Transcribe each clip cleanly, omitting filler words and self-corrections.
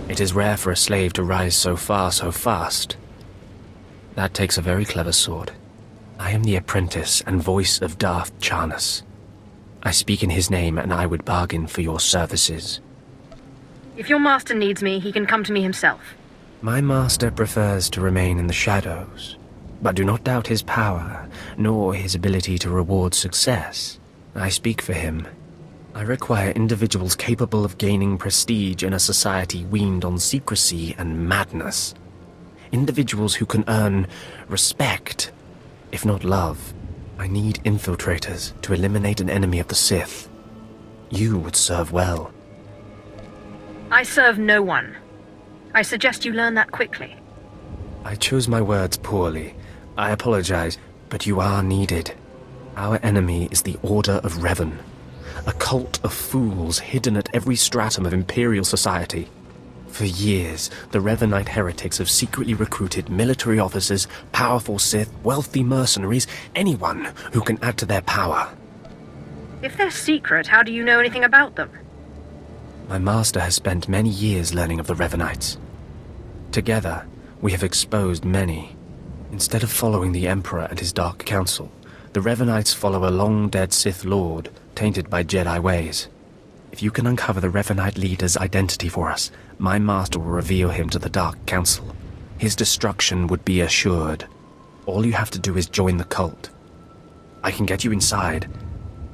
It is rare for a slave to rise so far so fast. That takes a very clever sword. I am the apprentice and voice of Darth Charnas. I speak in his name, and I would bargain for your services. If your master needs me, he can come to me himself. My master prefers to remain in the shadows, but do not doubt his power, nor his ability to reward success. I speak for him. I require individuals capable of gaining prestige in a society weaned on secrecy and madness. Individuals who can earn respect, if not love. I need infiltrators to eliminate an enemy of the Sith. You would serve well. I serve no one. I suggest you learn that quickly. I chose my words poorly. I apologize, but you are needed. Our enemy is the Order of Revan, a cult of fools hidden at every stratum of Imperial society. For years, the Revanite heretics have secretly recruited military officers, powerful Sith, wealthy mercenaries, anyone who can add to their power. If they're secret, how do you know anything about them? My master has spent many years learning of the Revanites. Together, we have exposed many. Instead of following the Emperor and his Dark Council, the Revanites follow a long-dead Sith Lord, tainted by Jedi ways. If you can uncover the Revanite leader's identity for us, my master will reveal him to the Dark Council. His destruction would be assured. All you have to do is join the cult. I can get you inside,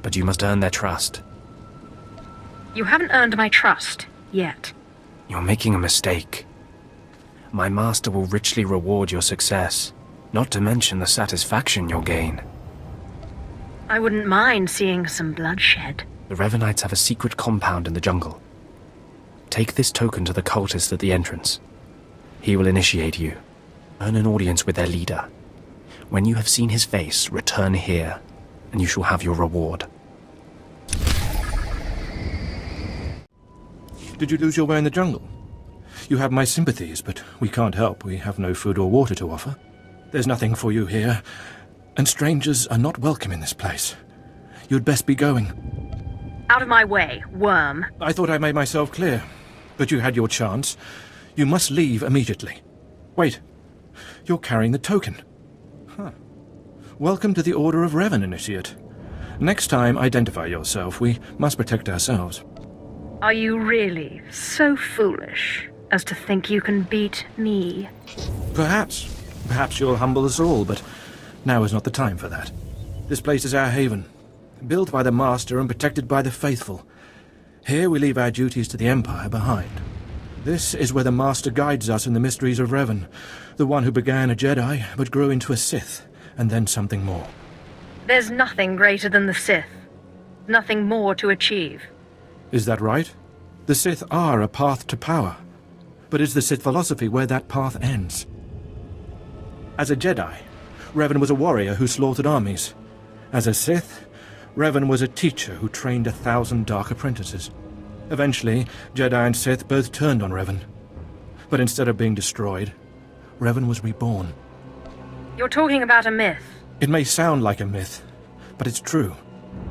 but you must earn their trust. You haven't earned my trust, yet. You're making a mistake. My master will richly reward your success, not to mention the satisfaction you'll gain. I wouldn't mind seeing some bloodshed. The Revanites have a secret compound in the jungle. Take this token to the cultist at the entrance. He will initiate you. Earn an audience with their leader. When you have seen his face, return here, and you shall have your reward. Did you lose your way in the jungle? You have my sympathies, but we can't help. We have no food or water to offer. There's nothing for you here, and strangers are not welcome in this place. You'd best be going. Out of my way, worm. I thought I made myself clear, but you had your chance. You must leave immediately. Wait, you're carrying the token. Huh. Welcome to the Order of Revan, Initiate. Next time, identify yourself. We must protect ourselves. Are you really so foolish as to think you can beat me? Perhaps. Perhaps you'll humble us all, but now is not the time for that. This place is our haven, built by the Master and protected by the faithful. Here we leave our duties to the Empire behind. This is where the Master guides us in the mysteries of Revan, the one who began a Jedi but grew into a Sith, and then something more. There's nothing greater than the Sith. Nothing more to achieve. Is that right? The Sith are a path to power. But is the Sith philosophy where that path ends? As a Jedi, Revan was a warrior who slaughtered armies. As a Sith, Revan was a teacher who trained 1,000 dark apprentices. Eventually, Jedi and Sith both turned on Revan. But instead of being destroyed, Revan was reborn. You're talking about a myth. It may sound like a myth, but it's true.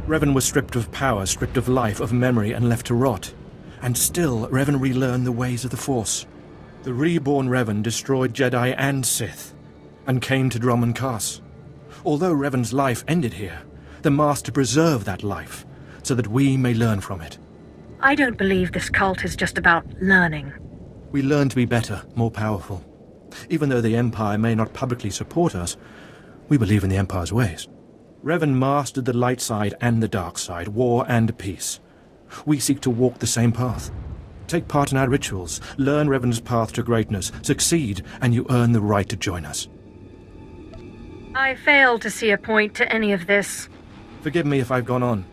Revan was stripped of power, stripped of life, of memory, and left to rot. And still, Revan relearned the ways of the Force. The reborn Revan destroyed Jedi and Sith, and came to Dromund Kaas. Although Revan's life ended here, the Master preserved that life, so that we may learn from it. I don't believe this cult is just about learning. We learn to be better, more powerful. Even though the Empire may not publicly support us, we believe in the Empire's ways. Revan mastered the light side and the dark side, war and peace. We seek to walk the same path. Take part in our rituals, learn Revan's path to greatness, succeed, and you earn the right to join us. I fail to see a point to any of this. Forgive me if I've gone on.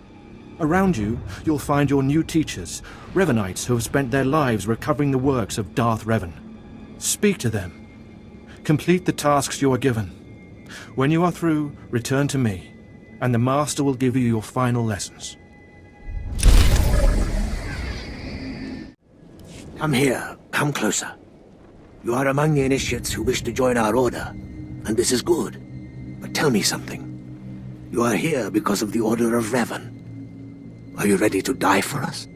Around you, you'll find your new teachers, Revanites who have spent their lives recovering the works of Darth Revan. Speak to them. Complete the tasks you are given. When you are through, return to me, and the Master will give you your final lessons. Come here. Come closer. You are among the initiates who wish to join our order, and this is good. But tell me something. You are here because of the Order of Revan. Are you ready to die for us?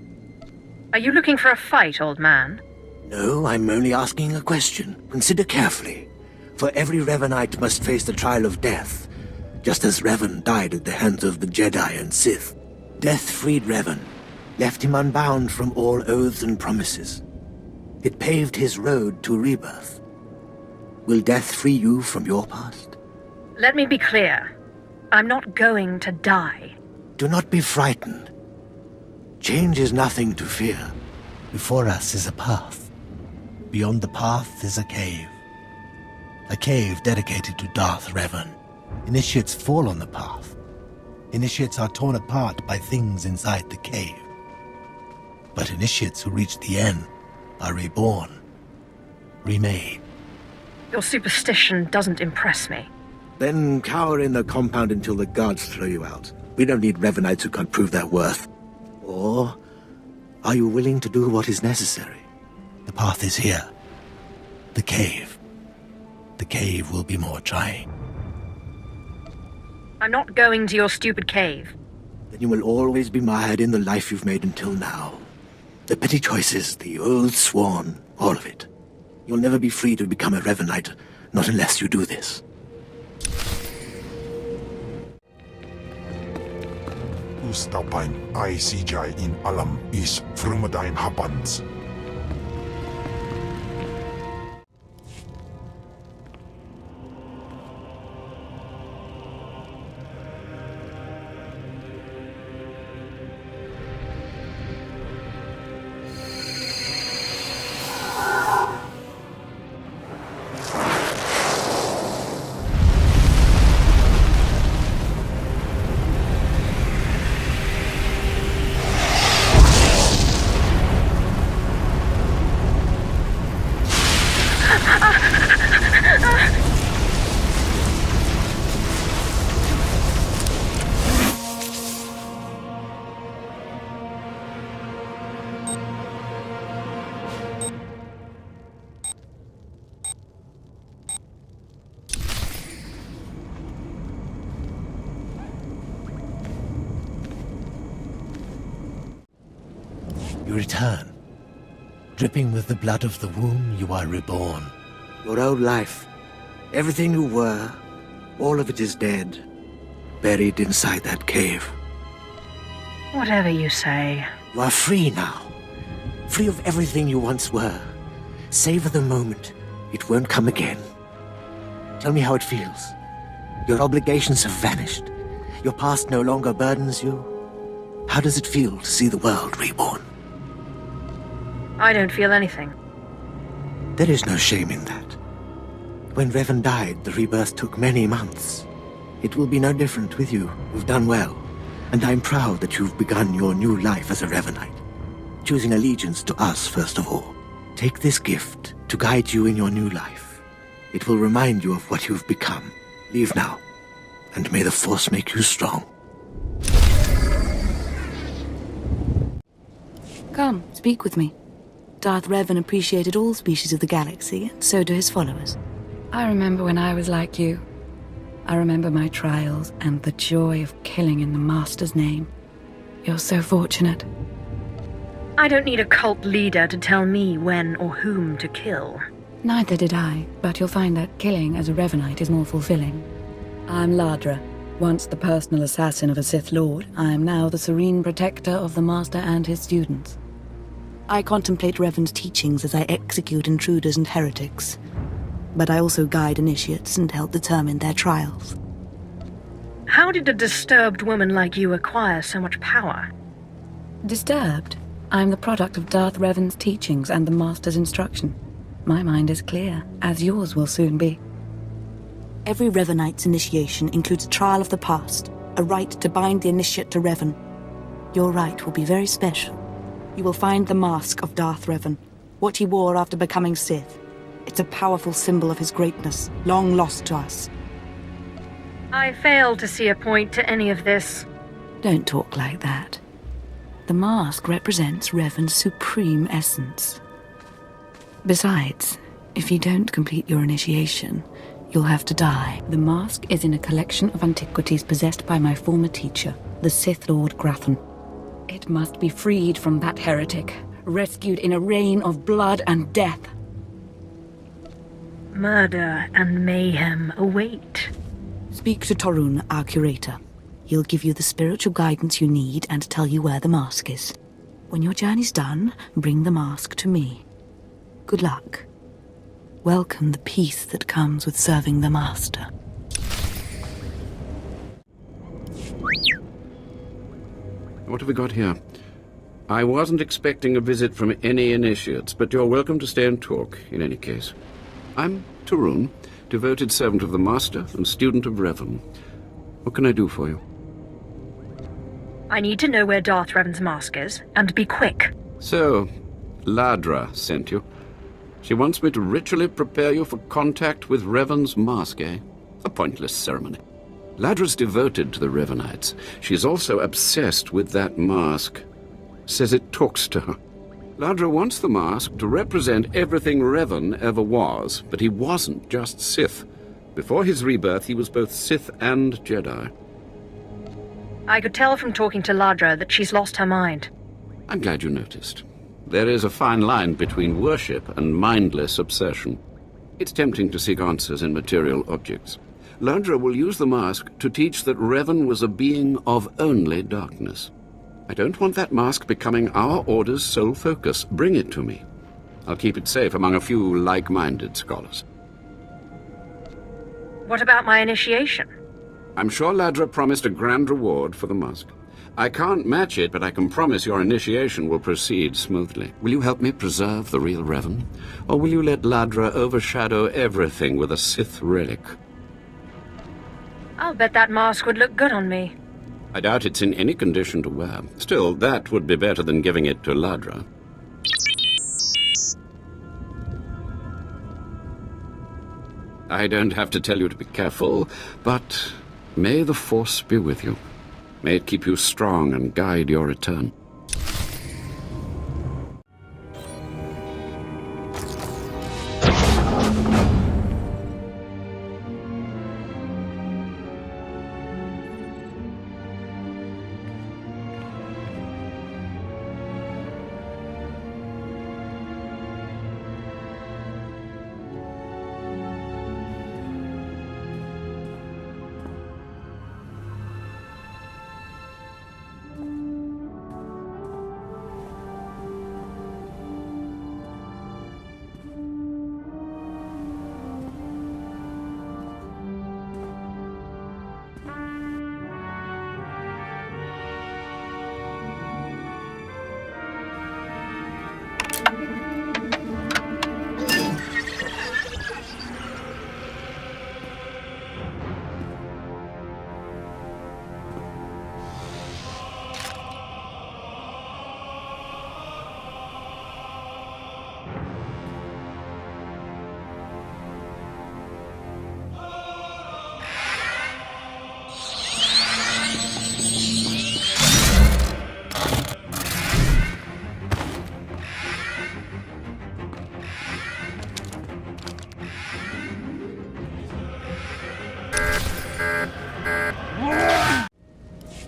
Are you looking for a fight, old man? No, I'm only asking a question. Consider carefully. For every Revanite must face the trial of death, just as Revan died at the hands of the Jedi and Sith. Death freed Revan, left him unbound from all oaths and promises. It paved his road to rebirth. Will death free you from your past? Let me be clear. I'm not going to die. Do not be frightened. Change is nothing to fear. Before us is a path. Beyond the path is a cave. A cave dedicated to Darth Revan. Initiates fall on the path. Initiates are torn apart by things inside the cave. But initiates who reach the end are reborn, remade. Your superstition doesn't impress me. Then cower in the compound until the guards throw you out. We don't need Revanites who can't prove their worth. Or are you willing to do what is necessary? The path is here. The cave. The cave will be more trying. I'm not going to your stupid cave. Then you will always be mired in the life you've made until now. The petty choices, the oaths sworn, all of it. You'll never be free to become a Revanite, not unless you do this. Ustapain ICJ in alam is Frumadine happens. You return. Dripping with the blood of the womb, you are reborn. Your old life, everything you were, all of it is dead, buried inside that cave. Whatever you say. You are free now. Free of everything you once were. Savor the moment. It won't come again. Tell me how it feels. Your obligations have vanished. Your past no longer burdens you. How does it feel to see the world reborn? I don't feel anything. There is no shame in that. When Revan died, the rebirth took many months. It will be no different with you. You've done well. And I'm proud that you've begun your new life as a Revanite. Choosing allegiance to us, first of all. Take this gift to guide you in your new life. It will remind you of what you've become. Leave now, and may the Force make you strong. Come, speak with me. Darth Revan appreciated all species of the galaxy, and so do his followers. I remember when I was like you. I remember my trials and the joy of killing in the Master's name. You're so fortunate. I don't need a cult leader to tell me when or whom to kill. Neither did I, but you'll find that killing as a Revanite is more fulfilling. I'm Ladra. Once the personal assassin of a Sith Lord, I am now the serene protector of the Master and his students. I contemplate Revan's teachings as I execute intruders and heretics, but I also guide initiates and help determine their trials. How did a disturbed woman like you acquire so much power? Disturbed? I'm the product of Darth Revan's teachings and the Master's instruction. My mind is clear, as yours will soon be. Every Revanite's initiation includes a trial of the past, a rite to bind the initiate to Revan. Your rite will be very special. You will find the mask of Darth Revan, what he wore after becoming Sith. It's a powerful symbol of his greatness, long lost to us. I fail to see a point to any of this. Don't talk like that. The mask represents Revan's supreme essence. Besides, if you don't complete your initiation, you'll have to die. The mask is in a collection of antiquities possessed by my former teacher, the Sith Lord Grathan. It must be freed from that heretic, rescued in a rain of blood and death. Murder and mayhem await. Speak to Torun, our curator. He'll give you the spiritual guidance you need and tell you where the mask is. When your journey's done, bring the mask to me. Good luck. Welcome the peace that comes with serving the Master. What have we got here? I wasn't expecting a visit from any initiates, but you're welcome to stay and talk, in any case. I'm Torun, devoted servant of the Master and student of Revan. What can I do for you? I need to know where Darth Revan's mask is, and be quick. So, Ladra sent you. She wants me to ritually prepare you for contact with Revan's mask, eh? A pointless ceremony. Ladra's devoted to the Revanites. She's also obsessed with that mask. Says it talks to her. Ladra wants the mask to represent everything Revan ever was, but he wasn't just Sith. Before his rebirth, he was both Sith and Jedi. I could tell from talking to Ladra that she's lost her mind. I'm glad you noticed. There is a fine line between worship and mindless obsession. It's tempting to seek answers in material objects. Ladra will use the mask to teach that Revan was a being of only darkness. I don't want that mask becoming our Order's sole focus. Bring it to me. I'll keep it safe among a few like-minded scholars. What about my initiation? I'm sure Ladra promised a grand reward for the mask. I can't match it, but I can promise your initiation will proceed smoothly. Will you help me preserve the real Revan? Or will you let Ladra overshadow everything with a Sith relic? I'll bet that mask would look good on me. I doubt it's in any condition to wear. Still, that would be better than giving it to Ladra. I don't have to tell you to be careful, but may the Force be with you. May it keep you strong and guide your return.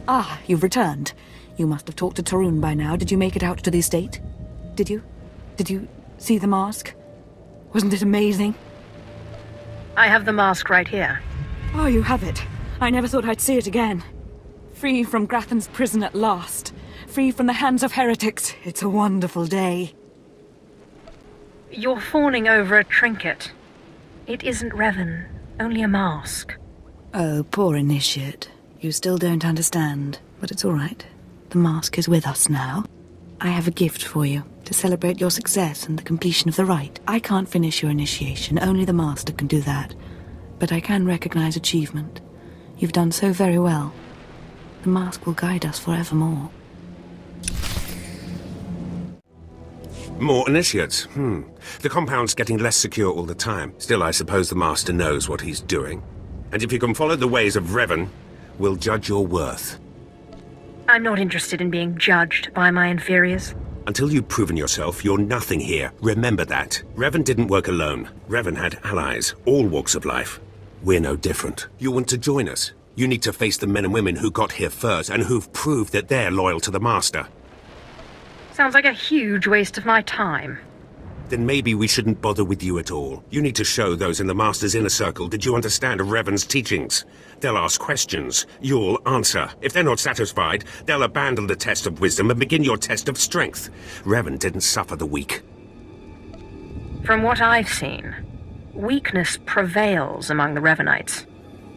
Ah, you've returned. You must have talked to Torun by now. Did you make it out to the estate? Did you? Did you see the mask? Wasn't it amazing? I have the mask right here. Oh, you have it. I never thought I'd see it again. Free from Grathan's prison at last. Free from the hands of heretics. It's a wonderful day. You're fawning over a trinket. It isn't Revan, only a mask. Oh, poor initiate. You still don't understand, but it's all right. The mask is with us now. I have a gift for you, to celebrate your success and the completion of the rite. I can't finish your initiation, only the Master can do that. But I can recognize achievement. You've done so very well. The mask will guide us forevermore. More initiates. The compound's getting less secure all the time. Still, I suppose the Master knows what he's doing. And if you can follow the ways of Revan, we'll judge your worth. I'm not interested in being judged by my inferiors. Until you've proven yourself, you're nothing here. Remember that. Revan didn't work alone. Revan had allies, all walks of life. We're no different. You want to join us? You need to face the men and women who got here first and who've proved that they're loyal to the Master. Sounds like a huge waste of my time. Then maybe we shouldn't bother with you at all. You need to show those in the Master's inner circle that you understand Revan's teachings. They'll ask questions. You'll answer. If they're not satisfied, they'll abandon the test of wisdom and begin your test of strength. Revan didn't suffer the weak. From what I've seen, weakness prevails among the Revanites.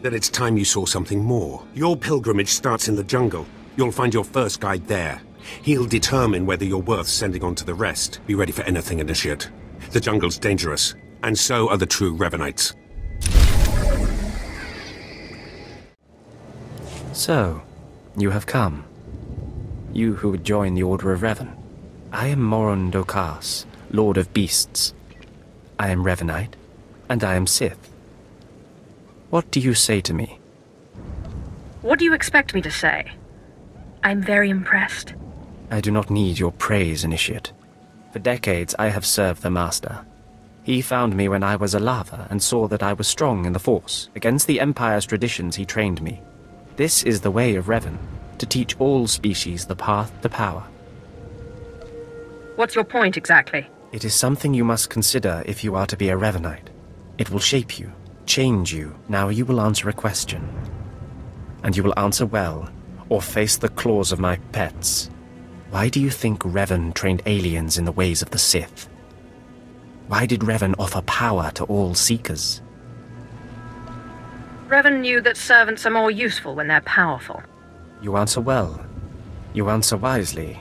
Then it's time you saw something more. Your pilgrimage starts in the jungle. You'll find your first guide there. He'll determine whether you're worth sending on to the rest. Be ready for anything, Initiate. The jungle's dangerous, and so are the true Revanites. So, you have come. You who would join the Order of Revan. I am Dromund Kaas, Lord of Beasts. I am Revanite, and I am Sith. What do you say to me? What do you expect me to say? I'm very impressed. I do not need your praise, Initiate. For decades I have served the Master. He found me when I was a lava and saw that I was strong in the Force. Against the Empire's traditions he trained me. This is the way of Revan, to teach all species the path to power. What's your point exactly? It is something you must consider if you are to be a Revanite. It will shape you, change you. Now you will answer a question. And you will answer well, or face the claws of my pets. Why do you think Revan trained aliens in the ways of the Sith? Why did Revan offer power to all Seekers? Revan knew that servants are more useful when they're powerful. You answer well. You answer wisely.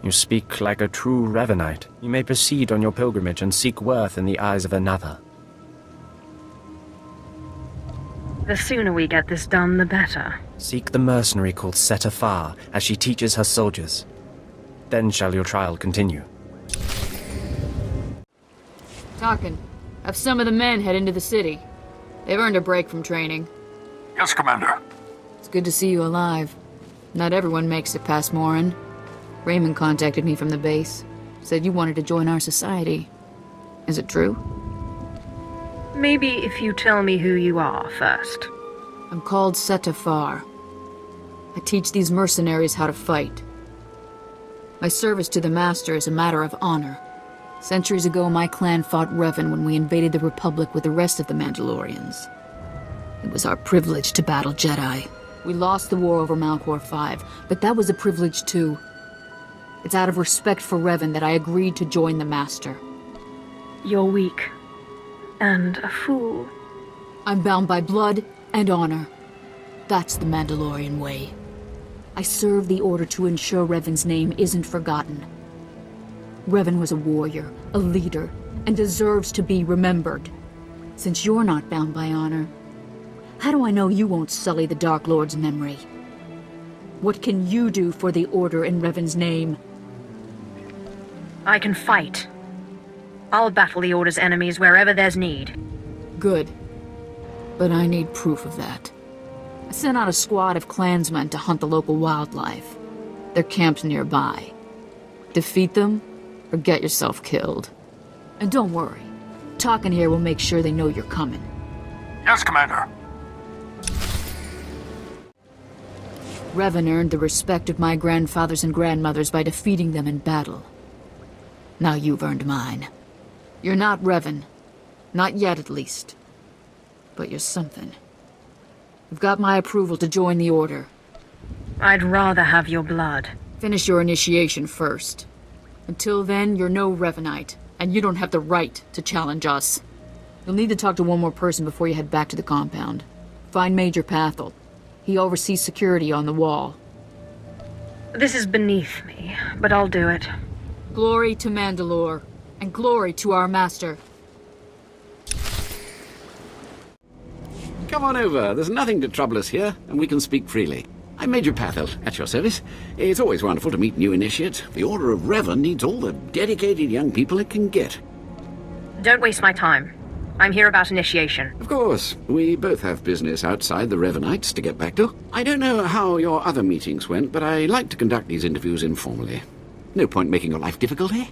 You speak like a true Revanite. You may proceed on your pilgrimage and seek worth in the eyes of another. The sooner we get this done, the better. Seek the mercenary called SWTOR as she teaches her soldiers. Then shall your trial continue. Tarkin, have some of the men head into the city. They've earned a break from training. Yes, Commander. It's good to see you alive. Not everyone makes it past Morin. Raymond contacted me from the base. Said you wanted to join our society. Is it true? Maybe if you tell me who you are first. I'm called SWTOR. I teach these mercenaries how to fight. My service to the Master is a matter of honor. Centuries ago, my clan fought Revan when we invaded the Republic with the rest of the Mandalorians. It was our privilege to battle Jedi. We lost the war over Malchor 5, but that was a privilege too. It's out of respect for Revan that I agreed to join the Master. You're weak. And a fool. I'm bound by blood and honor. That's the Mandalorian way. I serve the Order to ensure Revan's name isn't forgotten. Revan was a warrior, a leader, and deserves to be remembered. Since you're not bound by honor, how do I know you won't sully the Dark Lord's memory? What can you do for the Order in Revan's name? I can fight. I'll battle the Order's enemies wherever there's need. Good. But I need proof of that. I sent out a squad of clansmen to hunt the local wildlife. Their camp's nearby. Defeat them, or get yourself killed. And don't worry. Tarkin here will make sure they know you're coming. Yes, Commander. Revan earned the respect of my grandfathers and grandmothers by defeating them in battle. Now you've earned mine. You're not Revan. Not yet, at least. But you're something. You've got my approval to join the Order. I'd rather have your blood. Finish your initiation first. Until then, you're no Revanite, and you don't have the right to challenge us. You'll need to talk to one more person before you head back to the compound. Find Major Pathel. He oversees security on the wall. This is beneath me, but I'll do it. Glory to Mandalore, and glory to our Master. Come on over. There's nothing to trouble us here, and we can speak freely. I'm Major Pathel, at your service. It's always wonderful to meet new initiates. The Order of Revan needs all the dedicated young people it can get. Don't waste my time. I'm here about initiation. Of course. We both have business outside the Revanites to get back to. I don't know how your other meetings went, but I like to conduct these interviews informally. No point making your life difficult, eh?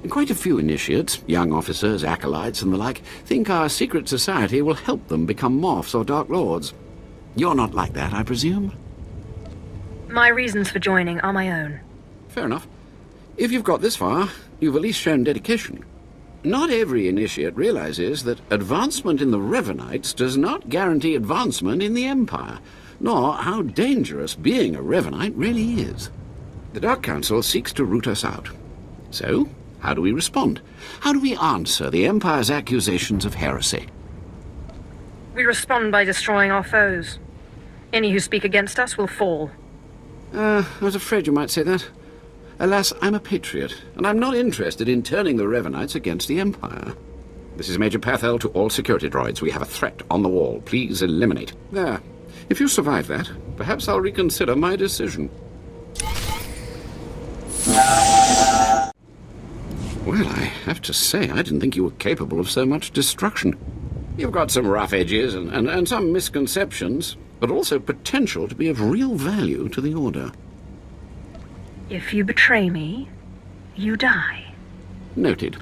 Quite a few initiates, young officers, acolytes, and the like, think our secret society will help them become Morphs or Dark Lords. You're not like that, I presume? My reasons for joining are my own. Fair enough. If you've got this far, you've at least shown dedication. Not every initiate realizes that advancement in the Revenites does not guarantee advancement in the Empire, nor how dangerous being a Revenite really is. The Dark Council seeks to root us out. So, how do we respond? How do we answer the Empire's accusations of heresy? We respond by destroying our foes. Any who speak against us will fall. I was afraid you might say that. Alas, I'm a patriot, and I'm not interested in turning the Revenites against the Empire. This is Major Pathel to all security droids. We have a threat on the wall. Please eliminate. There. If you survive that, perhaps I'll reconsider my decision. Well, I have to say, I didn't think you were capable of so much destruction. You've got some rough edges and some misconceptions, but also potential to be of real value to the Order. If you betray me, you die. Noted.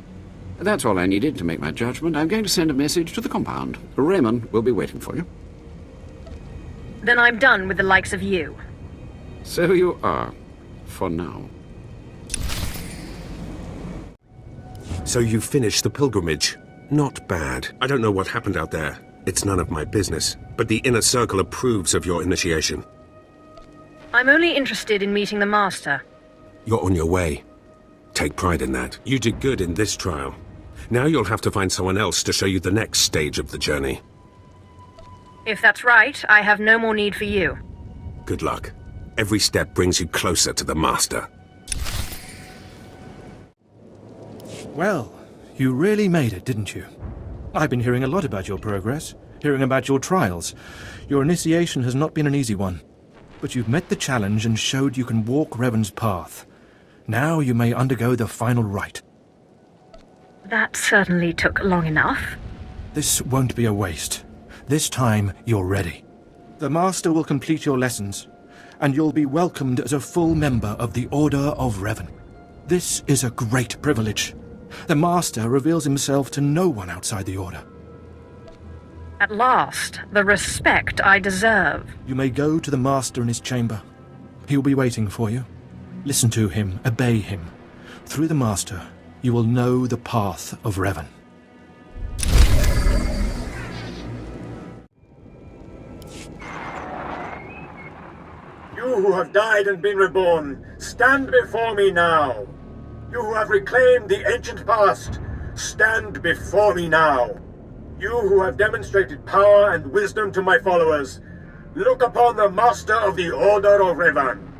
That's all I needed to make my judgment. I'm going to send a message to the compound. Raymond will be waiting for you. Then I'm done with the likes of you. So you are. For now. So you finished the pilgrimage. Not bad. I don't know what happened out there. It's none of my business. But the Inner Circle approves of your initiation. I'm only interested in meeting the Master. You're on your way. Take pride in that. You did good in this trial. Now you'll have to find someone else to show you the next stage of the journey. If that's right, I have no more need for you. Good luck. Every step brings you closer to the Master. Well, you really made it, didn't you? I've been hearing a lot about your progress, hearing about your trials. Your initiation has not been an easy one, but you've met the challenge and showed you can walk Revan's path. Now you may undergo the final rite. That certainly took long enough. This won't be a waste. This time, you're ready. The Master will complete your lessons, and you'll be welcomed as a full member of the Order of Revan. This is a great privilege. The Master reveals himself to no one outside the Order. At last, the respect I deserve. You may go to the Master in his chamber. He'll be waiting for you. Listen to him, obey him. Through the Master, you will know the path of Revan. You who have died and been reborn, stand before me now. You who have reclaimed the ancient past, stand before me now. You who have demonstrated power and wisdom to my followers, look upon the Master of the Order of Revan.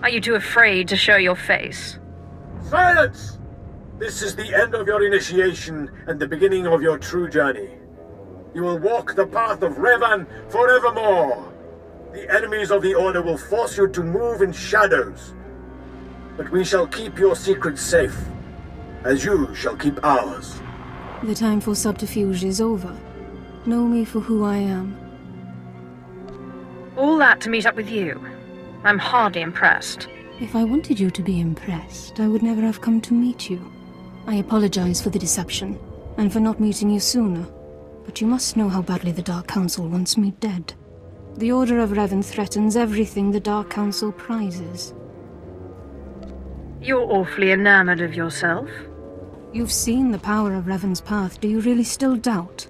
Are you too afraid to show your face? Silence! This is the end of your initiation and the beginning of your true journey. You will walk the path of Revan forevermore. The enemies of the Order will force you to move in shadows. But we shall keep your secrets safe, as you shall keep ours. The time for subterfuge is over. Know me for who I am. All that to meet up with you. I'm hardly impressed. If I wanted you to be impressed, I would never have come to meet you. I apologize for the deception, and for not meeting you sooner. But you must know how badly the Dark Council wants me dead. The Order of Revan threatens everything the Dark Council prizes. You're awfully enamored of yourself. You've seen the power of Revan's path. Do you really still doubt?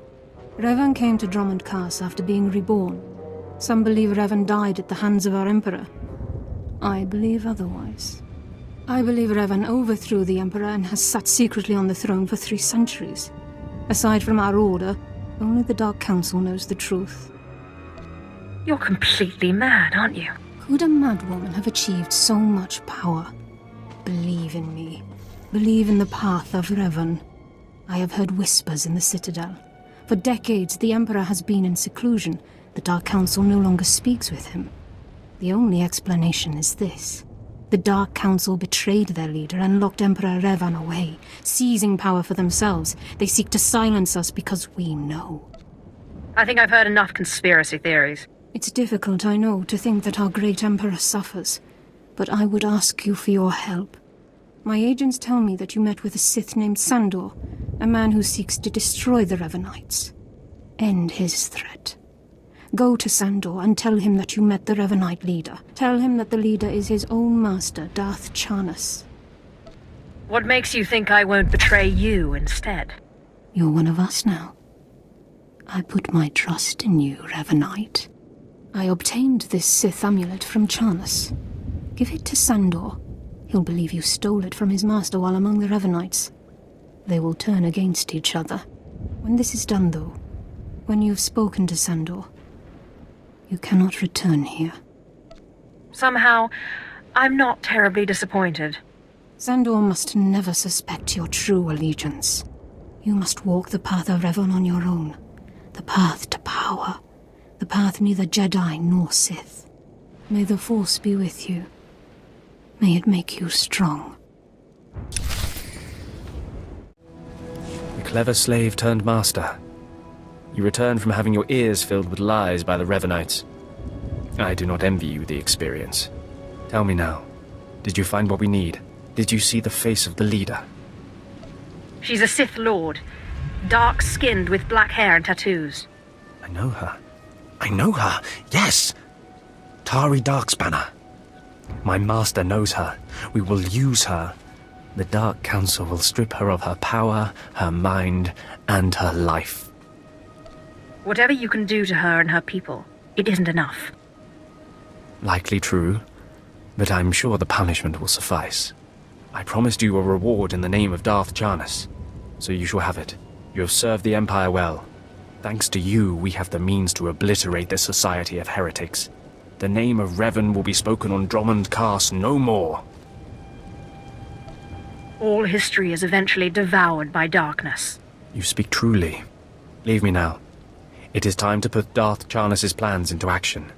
Revan came to Dromund Kaas after being reborn. Some believe Revan died at the hands of our Emperor. I believe otherwise. I believe Revan overthrew the Emperor and has sat secretly on the throne for 3 centuries. Aside from our Order, only the Dark Council knows the truth. You're completely mad, aren't you? Could a madwoman have achieved so much power? Believe in me. Believe in the path of Revan. I have heard whispers in the Citadel. For decades, the Emperor has been in seclusion. The Dark Council no longer speaks with him. The only explanation is this. The Dark Council betrayed their leader and locked Emperor Revan away. Seizing power for themselves, they seek to silence us because we know. I think I've heard enough conspiracy theories. It's difficult, I know, to think that our great Emperor suffers. But I would ask you for your help. My agents tell me that you met with a Sith named Sandor, a man who seeks to destroy the Revanites. End his threat. Go to Sandor and tell him that you met the Revanite leader. Tell him that the leader is his own master, Darth Charnas. What makes you think I won't betray you instead? You're one of us now. I put my trust in you, Revanite. I obtained this Sith amulet from Charnas. Give it to Sandor. He'll believe you stole it from his master while among the Revanites. They will turn against each other. When this is done, though, when you've spoken to Sandor, you cannot return here. Somehow, I'm not terribly disappointed. Sandor must never suspect your true allegiance. You must walk the path of Revan on your own. The path to power. The path neither Jedi nor Sith. May the Force be with you. May it make you strong. A clever slave turned master. You returned from having your ears filled with lies by the Revanites. I do not envy you the experience. Tell me now, did you find what we need? Did you see the face of the leader? She's a Sith Lord. Dark-skinned with black hair and tattoos. I know her. I know her, yes! Tari Darkspanner. My master knows her. We will use her. The Dark Council will strip her of her power, her mind, and her life. Whatever you can do to her and her people, it isn't enough. Likely true, but I'm sure the punishment will suffice. I promised you a reward in the name of Darth Charnas, so you shall have it. You have served the Empire well. Thanks to you, we have the means to obliterate this society of heretics. The name of Revan will be spoken on Dromund Kaas no more. All history is eventually devoured by darkness. You speak truly. Leave me now. It is time to put Darth Charnas' plans into action.